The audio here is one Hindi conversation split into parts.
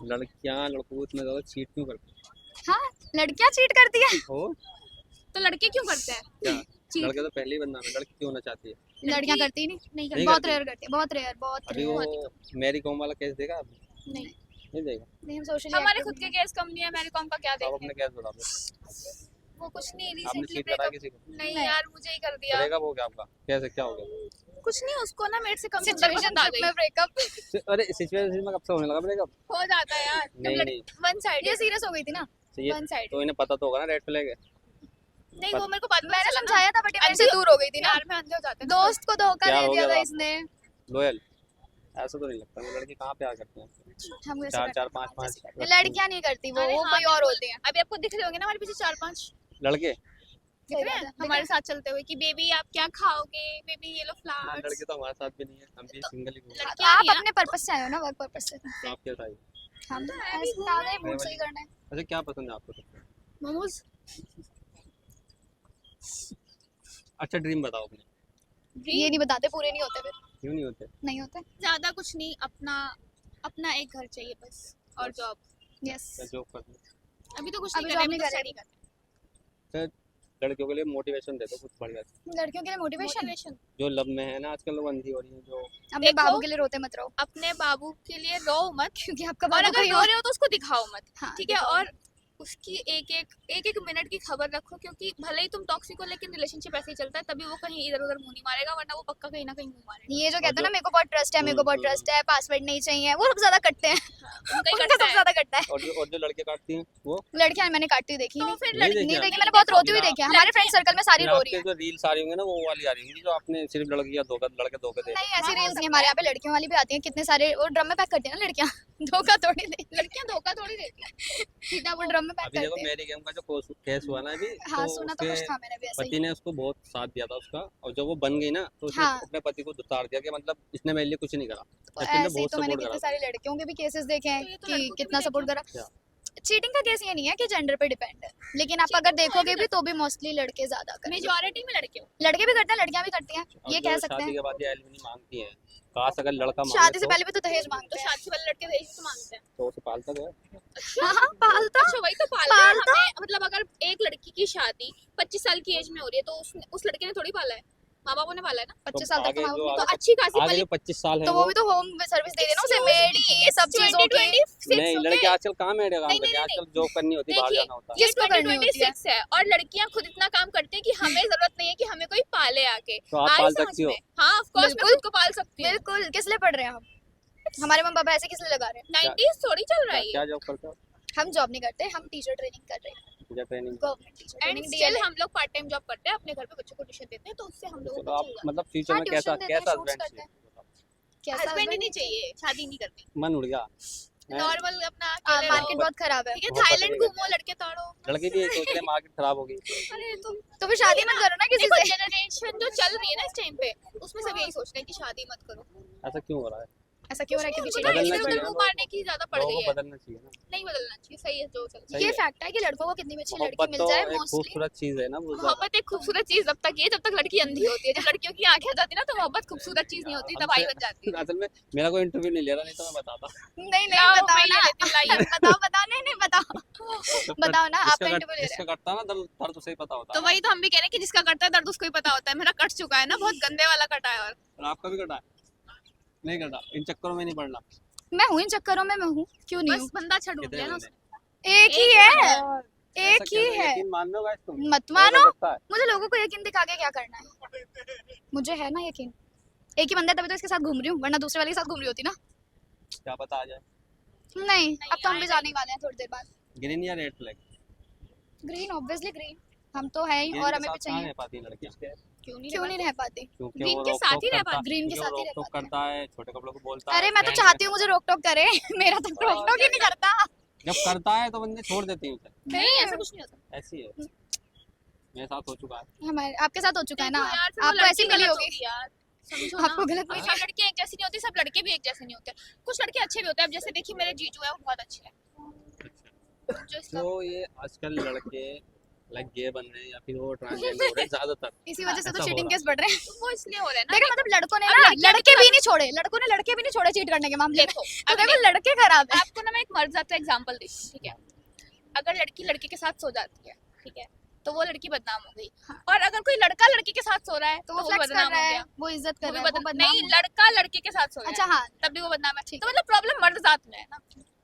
लड़कियां लड़कों को इतना ज्यादा चीट क्यों करती हाँ, लड़कियां चीट करती है हो? तो लड़के क्यों करते हैं? क्या चीट लड़के तो पहले ही बदनाम है, लड़की क्यों होना चाहती है? लड़कियां करती ही नहीं, नहीं नहीं बहुत करती। रेयर करती है, बहुत रेयर, बहुत अभी वो रेयर। मैरी कॉम वाला केस देखा आपने? नहीं, नहीं देखा? नहीं, हम सोशली हमारे खुद के केस कम नहीं है, मेरे कॉम का क्या तो आप देखने। अपने केस बता दो। वो कुछ नहीं, आपने रिसेंटली चीट करा ब्रेकअप। किसी को? नहीं नहीं। यार, मुझे ही कर दिया। ब्रेकअप हो गया आपका? कैसे क्या हो गया? कुछ नहीं, उसको ना मेरे से कम सुंदर पसंद आ सिचुएशनशिप गई। में ब्रेकअप। अरे सिचुएशन में कब से होने लगा ब्रेकअप? हो जाता है यार, नहीं नहीं वन साइड। ये सीरियस हो गई थी ना। चाहिए वन साइड। तो इन्हें पता तो होगा ना, रेड फ्लैग है। नहीं, वो मेरे को बाद में मैंने चला ना। समझाया था बट ये मेरे से अंधी- दूर हो गई थी ना। प्यार में अंधे हो जाते हैं। दोस्त को धोखा प्यार दे हो दिया गया था था इसने। लोयल ऐसा तो नहीं लगता, वो लड़के कहाँ प्यार करते हैं? हम ऐसे चार करते चार हैं, पाँच पाँच जैसे करते हैं। लड़कियां नहीं करती वो अरे वो हाँ, कोई और बिल्कुल। होती है। अभी आपको दिख रहे होंगे ना हमारे पीछे 4-5 लड़के। दिख रहे हैं हमारे साथ चलते हुए कि बेबी आप क्या खाओगे, बेबी ये लो ना, फ्लावर्स। लड़के तो हमारे साथ भी नहीं है, हम भी सिंगल ही घूमते हैं। तो आप अपने पर्पस से आए हो ना, वर्क पर्पस से। तो आप क्या था? हम ऐसे आ गए मूड सही करना है। अच्छा क्या पसंद है आपको सबसे? मोमोज। अच्छा ड्रीम बताओ अपने। ये नहीं बताते, पूरे नहीं होते फिर। क्यों नहीं होते? नहीं होते। ज्यादा कुछ नहीं, अपना अपना एक घर चाहिए बस, और जॉब। यस। क्या जॉब करते हैं? अभी तो कुछ अभी नहीं job कर नहीं रहे, कर रहे। स्टडी कर रहे हैं। फिर लड़कियों के लिए मोटिवेशन दे दो कुछ बढ़िया से। लड़कियों के लिए मोटिवेशन। मोटिवेशन। जो लब में है ना आजकल, लोग अंधी हो रही है जो। अपने देखो, बाबू के लिए रोते मत रहो, अपने बाबू के लिए रो मत, क्योंकि आपका और बाबू अगर कोई रो और। रहे हो तो उसको दिखाओ मत। हाँ, ठीक है, दिखाओ। और उसकी एक मिनट की खबर रखो, क्योंकि भले ही तुम टॉक्सिक हो लेकिन रिलेशनशिप ऐसे ही चलता है, तभी वो कहीं इधर उधर मुंह नहीं मारेगा, वरना वो पक्का कहीं ना कहीं मुंह मारेगा। ये जो कहते हैं ना जो- मेरे को बहुत ट्रस्ट है, मेरे को बहुत ट्रस्ट है, पासवर्ड नहीं चाहिए, वो सब ज्यादा कटते हैं। उनका ही उनका करता सब है। ज्यादा कटता है। और जो लड़के काटती हैं वो। लड़कियां मैंने काटती हुई देखी तो नहीं। फिर नहीं लड़की देखी नहीं आपने? देखी, मैंने बहुत रोती हुई देखी है, हमारे फ्रेंड सर्कल में सारी फिर रो रही आपके है। जो रील्स आ रही होंगी ना वो वाली आ रही होंगी जो आपने सिर्फ लड़की या धोखा लड़के धोखे दे। नहीं, ऐसी हाँ, रील्स हो नहीं, सकता हमारे है। यहाँ पे लड़कियों वाली भी आती हैं, कितने सारे वो ड्रम में पैक करती है ना लड़कियां। धोखा थोड़ी दे, लड़कियां धोखा थोड़ी देती हैं। सीधा वो ड्रम में पैक अभी देखो करते हैं। मेरी गेम का जो केस हुआ ना अभी, हाँ, तो सुना तो उसके कुछ था मैंने भी ऐसा पति ही। ने उसको बहुत साथ दिया था उसका, और जब वो बन गई ना तो उसने हाँ। अपने पति को उतार दिया कि मतलब इसने मेरे लिए कुछ नहीं करा, तो जबकि इसने ऐसे ही बहुत तो मैंने सपोर्ट कितने करा। सारे लड़कियों के भी केसेस देखे हैं तो ये तो कि लड़कों के भी कितना सपोर्ट करा। क्या? चीटिंग का केस ये नहीं है कि जेंडर पे डिपेंड है, लेकिन आप अगर देखोगे भी तो भी मोस्टली लड़के ज्यादा करते हैं। मेजॉरिटी में लड़के हो। लड़के भी करते हैं, लड़कियां भी करती हैं, और ये जो कह सकते शादी हैं। के बाद ये एलिमनी मांगती है, काश अगर लड़का मांगे शादी से तो पहले भी तो दहेज तो मांगते हैं। शादी से पहले लड़के दहेज तो मांगते हैं। तो उसे पालता तो है। हाँ हाँ, पालता। अच्छा, वही तो पाल रहे हैं पालता। हमें। मतलब अगर एक लड़की की शादी 25 साल की एज में हो रही है तो उस लड़के ने थोड़ी पाला है, माँ बापों ने पाला है ना। 25 साल तक आगे तो जो माँ तो आगे अच्छी खासी आगे पली। जो 25 साल है तो वो भी तो होम सर्विस दे देना उसे, मेड ये सब चीजों की। 2026 नहीं, हो लड़के गए। आजकल कहाँ मेड काम नहीं, करते हैं, नहीं, आजकल जॉब करनी होती है, बाहर देखिए, जाना होता है। ये किसको करनी होती है? 2026 है और लड़कियां खुद इतना काम करती हैं कि हमें जरूरत नहीं है कि हमें कोई पाले आके। तो आप आए पाल समझ सकती हो। में? हाँ, ऑफ कोर्स मैं बिल्कुल। खुद को पाल सकती हूँ। बिल्कुल, किस लिए पढ़ रहे हैं हम? हमारे मम्मी पापा ऐसे किस लिए लगा रहे हैं? 90s थोड़ी चल रहा क्या, है ये। क्या जॉब करते हो? हम जॉब नहीं करते, हम टीचर ट्रेनिंग कर रहे हैं, teacher training. Government teacher and training still DElEd. हम लोग पार्ट टाइम जॉब करते हैं, अपने घर पे बच्चों को ट्यूशन देते हैं, तो उससे हम लोगों चलो को आप चल जाता मतलब फ्यूचर हाँ, में ट्यूशन कैसा देते हैं, कैसा shoots हस्बैंड करते हैं। चाहिए? कैसा है। हस्बैंड ही husband? नहीं चाहिए, शादी नहीं करनी। मन उड़ गया हैं? नॉर्मल अपना अकेले मार्केट रहो। बहुत खराब है। ठीक है, मोहब्बत थाईलैंड नहीं घूमो, लड़के ताड़ो। लड़के भी यही सोच रहे हैं मार्केट खराब होगी। अरे तो फिर शादी मत करो ना किसी देखो, से। जनरेशन जो चल रही है ना इस टाइम पे, उसमें सब यही सोच रहे हैं कि शादी मत करो। ऐसा क्यों हो रहा है? ऐसा क्यों हो रहा है? क्योंकि उनको ना बदलना इधर उधर चाहिए मुंह ना मारने की ज्यादा पड़ लोगों गई को है। बदलना चाहिए ना। नहीं बदलना चाहिए, सही है जो चल रहा है। सही ये है। फैक्ट है कि लड़कों को कितनी भी अच्छी लड़की मोहब्बत मिल तो जाए एक मोस्टली। खूबसूरत चीज है ना, वो ज्यादा। मोहब्बत एक खूबसूरत चीज जब तक है जब तक लड़की अंधी होती है। जब लड़कियों की आंखें आ जाती है ना तो मोहब्बत खूबसूरत चीज नहीं होती, तबाही बन जाती है। असल में मेरा कोई इंटरव्यू नहीं ले रहा, नहीं तो मैं बताता। नहीं नहीं, लाओ, बताओ मैं ले ना। लेती हूँ, लाइए। बताओ बताओ, नहीं नहीं बताओ। बताओ ना, आप इंटरव्यू ले रहे जिसका कटता है ना दर्द उसे ही पता होता तो है। वही तो हम भी कह रहे हैं कि जिसका करता है दर्द उसको ही पता होता है। मेरा कट चुका है ना, बहुत गंदे वाला कटा है। और आपका भी कटा है? नहीं कटा, इन चक्करों में नहीं पड़ना। हैं। मैं हूँ इन चक्करों में, मैं हूँ, क्यों नहीं बस हूँ? बंदा अच्छा ढूंढ कितने लिया ना बंदे? उसने। एक ही है, एक ऐसा ही कैसे है। यकीन मान लो गाइस तुम? मत मानो, ऐसा लगता है। मुझे लोगों को यकीन दिखा के क्या करना है? मुझे है ना यकीन, एक ही बंदा है तभी तो इसके साथ घूम रही हूँ, वरना दूसरे वाले के साथ घूम रही होती ना। क्या पता आ जाए। नहीं, अब तो हम भी जाने ही वाले हैं थोड़ी देर बाद। ग्रीन या red flag? Green, obviously green, हम तो है ही और हमें भी चाहिए। रह पाती हैं लड़कियां? क्यों क्यों नहीं रह पाती? क्योंकि ग्रीन वो के रोक-टोक साथ ही रह करता- पाती, ग्रीन के क्योंकि वो साथ ही रह रोक-टोक पाती है। करता है, छोटे कपड़ों को बोलता है। अरे मैं तो friend चाहती हूँ मुझे रोक टोक करे, मेरा तो रोक टोक ही नहीं करता। जब करता है तो बंदे छोड़ देती हैं उसे। नहीं, ऐसा कुछ नहीं होता। ऐसी है, मेरे साथ हो चुका है। हमारे आपके साथ हो चुका है ना, देखो यार, फिर वो आपको ऐसी लड़की मिली गलत होगी। यार, समझो ना। आपको गलत मिली। सब लड़कियां एक जैसी नहीं होती, सब लड़के भी एक जैसे नहीं होते। कुछ लड़के अच्छे भी होते हैं। अब जैसे देखिए मेरे जीजू है, वो बहुत अच्छे हैं। जो इसका तो ये आजकल लड़के लाइक गे बन रहे हैं या फिर वो ट्रांसजेंडर हो रहे हैं ज्यादातर। इसी वजह से ऐसा तो हो चीटिंग रहा केस बढ़ रहे हैं। तो वो इसलिए हो रहा है ना। देखो मतलब लड़कों ने अब ना लड़कियां लड़के भी भी नहीं छोड़े, लड़कों ने लड़के भी नहीं छोड़े चीट करने के मामले में। देखो तो अगर देखो लड़के खराब है। आपको ना मैं एक मर्जाता एग्जांपल देती हूँ, ठीक है। अगर लड़की लड़के के साथ सो जाती है, ठीक है, तो वो लड़की बदनाम हो गई। हाँ। और अगर कोई लड़का लड़की के साथ सो रहा है तो वो वो फ्लेक्स कर बदनाम रहा हो है, गया। वो इज्जत कर वो भी रहा है, वो बदनाम बदनाम नहीं, हो गया। लड़का लड़के के साथ सोया अच्छा है हाँ तब भी वो बदनाम है। ठीक तो मतलब प्रॉब्लम मर्द जात में है ना।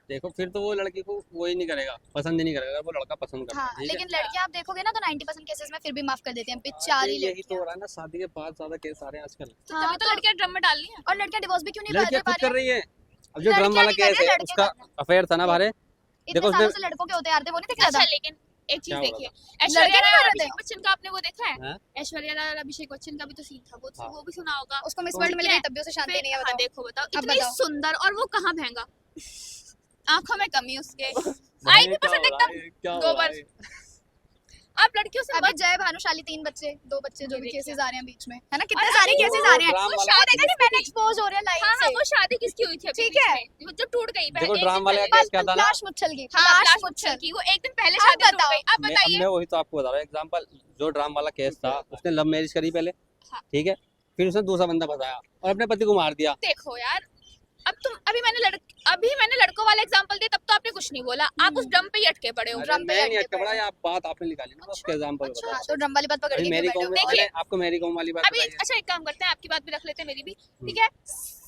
देखो फिर तो वो लड़की को वो ही नहीं करेगा, पसंद ही नहीं करेगा, वो लड़का पसंद करता हाँ, है, ठीक है। लेकिन लड़कियां आप देखोगे ना तो 90% केसेस में फिर भी माफ कर देते हैं, हाँ, बेचारी यही तो लड़कियां। हो रहा है ना, शादी के बाद ज्यादा केस आ रहे हैं आजकल। तो हाँ, तभी तो लड़कियां ड्रम में डाल रही हैं। और लड़कियां डिवोर्स भी क्यों नहीं लड़कियां पा खुद कर रही रही है। अब जो लड़कियां ड्रम वाला नहीं कर केस रही, है लड़के उसका कर रहे हैं। अफेयर था ना बारे। इतने देखो सालों उसने से लड़कों के होते आ रहे थे, वो नहीं दिख रहा अच्छा था। लेकिन एक चीज क्या हो देखिए, लड़के ऐश्वर्या नहीं राय कर और रहे थे। अभिषेक बच्चन का आपने वो देखा है? हाँ? ऐश्वर्या राय और अभिषेक बच्चन का भी तो सीन था, हाँ। वो भी सुना होगा। उसको मिस तो वर्ल्ड मिल ठीक गई है, तब भी उसे शांति फिर नहीं है, हाँ बताओ। देखो बताओ, अब इतनी बताओ। सुंदर और वो कहाँ महंगा, आंखों में कमी उसके। आई भाई, भी क्या पसंद हो रहा एकदम है? क्या हो गोबर। रहा है? आप लड़कियों से अभी मत जय भानुशाली 3 बच्चे 2 बच्चे जो भी देखिए। केसेस आ रहे हैं बीच में, है ना, कितने और सारे अभी केसेस वो आ रहे हैं। ड्राम वो वाला वो शादी देखा नहीं, किसकी मैन थी? एक्सपोज हो रहे हैं लाइन हाँ हाँ से। वो शादी किसकी हुई थी अभी ठीक बीच है। में? वो जो टूट गई देखो एक दिन ड्राम वाले पहले। का केस क्या था ना। लाश मुच्छल की, हाँ लाश लाश मुच्छल की, वो एक दिन पहले अब शादी टूट बताओ। गई। अब बताइए। मैं वही तो आपको बता रहा हूँ एग्जांपल। जो ड्राम वाला केस था उसने लव मैरिज करी पहले, हाँ। ठीक है, फिर उसने दूसरा बंदा फंसाया और अपने पति को मार दिया। देखो यार, अभी मैंने लड़कों वाला एग्जांपल दिया, तब तो आपने कुछ नहीं बोला। आप उस ड्रम पे ही अटके पड़े हो। अरे ड्रम पे मैं नहीं अटके अटका पड़ा, पड़े। या बात आपने निकाली ना उसके एग्जांपल अच्छा, बता। हाँ, तो ड्रम वाली बात पकड़ अभी के क्यों मेरी बैठे कॉम हो? में देखिए। मैंने आपको मेरी कॉम वाली बात अभी बताई है। अच्छा एक काम करते हैं, आपकी बात भी रख लेते हैं, मेरी भी, ठीक है।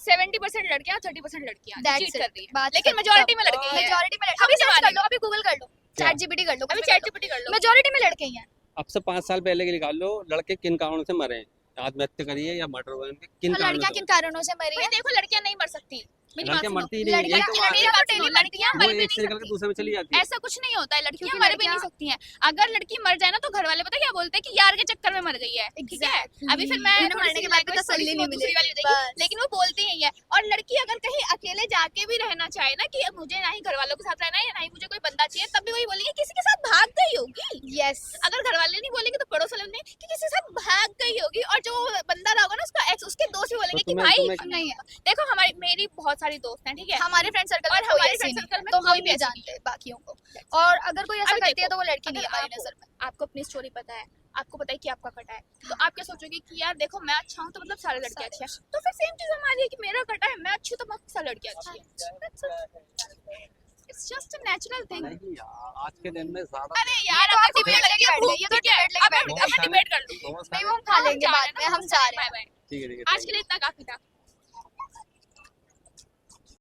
70% लड़कियां 30% लड़कियां That's चीट it. कर रही हैं, बात लेकिन खत्म। मेजोरिटी में लड़के ही हैं। मेजॉरिटी में हम अभी सर्च कर जमाने लो, अभी गूगल कर लो, क्या? चैट जीपीटी कर लो, अभी कुछ भी चैट कर जीपीटी कर लो। लो। मेजॉरिटी में लड़के ही हैं। अब से 5 साल पहले के निकाल लो, लड़के किन कारणों से मरे हैं, आत्महत्या करी है या मर्डर हुए हैं, किन तो कारणों लड़कियां से? किन कारणों से मरी भाई हैं? देखो लड़कियां नहीं मर सकती, मेरी बात लड़कियां सुनो। मरती ही नहीं, यही लड़कियां तो बात है। लड़कियां बात तो सुनो, daily लड़कियां वो मर भी एक से नहीं निकल के सकती। दूसरे में चली जाती है। ऐसा कुछ नहीं होता है, लड़कियां क्योंकि मर भी नहीं लड़कियां- सकती हैं। अगर लड़की मर जाए ना तो घर वाले पता क्या बोलते हैं कि यार के चक्कर में मर गई है, ठीक है। अभी फिर मैं उन्हें थोड़ी मरने सी के बाद भी language तसल्ली थोड़ी सी नहीं वो दूसरी वाली मिलेगी, हो जाएगी, बस। लेकिन वो बोलती ही है। और लड़की अगर कहीं अकेले जाके भी रहना चाहे ना कि अब मुझे ना ही घर वालों के साथ रहना है या ना ही मुझे कोई बंदा चाहिए, तब भी वही बोलेंगे किसी के साथ भाग गई होगी। यस, अगर घर वाले नहीं बोलेंगे तो पड़ोस वाले बोलेंगे कि किसी के साथ भाग गई होगी। और जो बंदा रहा होगा ना उसका एक्स, उसके दोस्त भी बोलेंगे कि तुम्हें- भाई तुम्हें- नहीं है। देखो मेरी बहुत सारी दोस्त हैं, ठीक है। हमारे फ्रेंड सर्कल और में कोई हमारे ऐसी friend नहीं circle है, में तो कोई हम भी नहीं ऐसी जानते बाकियों को। और अगर कोई ऐसा अभी करती है देखो, तो वो लड़की नहीं है अगर हमारी नजर में। आपको अपनी स्टोरी पता है, आपको पता है कि आपका कटा है, तो आप क्या सोचोगे कि यार देखो मैं अच्छा हूँ तो मतलब सारी लड़कियां अच्छी हैं। तो फिर सेम चीज हमारी है कि मेरा कटा है, मैं अच्छी हूँ तो मतलब सारी लड़कियां अच्छी हैं। It's just a natural thing. नहीं यार, आज के दिन में ज्यादा अरे यार तो अब आप debate लेके बैठ गए, ये तो debate लेके बैठ गए। अब मैं डिबेट कर लूँ। बहुत नहीं सारे- वो हम खा लेंगे बाद में, हम जा रहे हैं। ठीक है, ठीक है, आज के लिए इतना काफी था।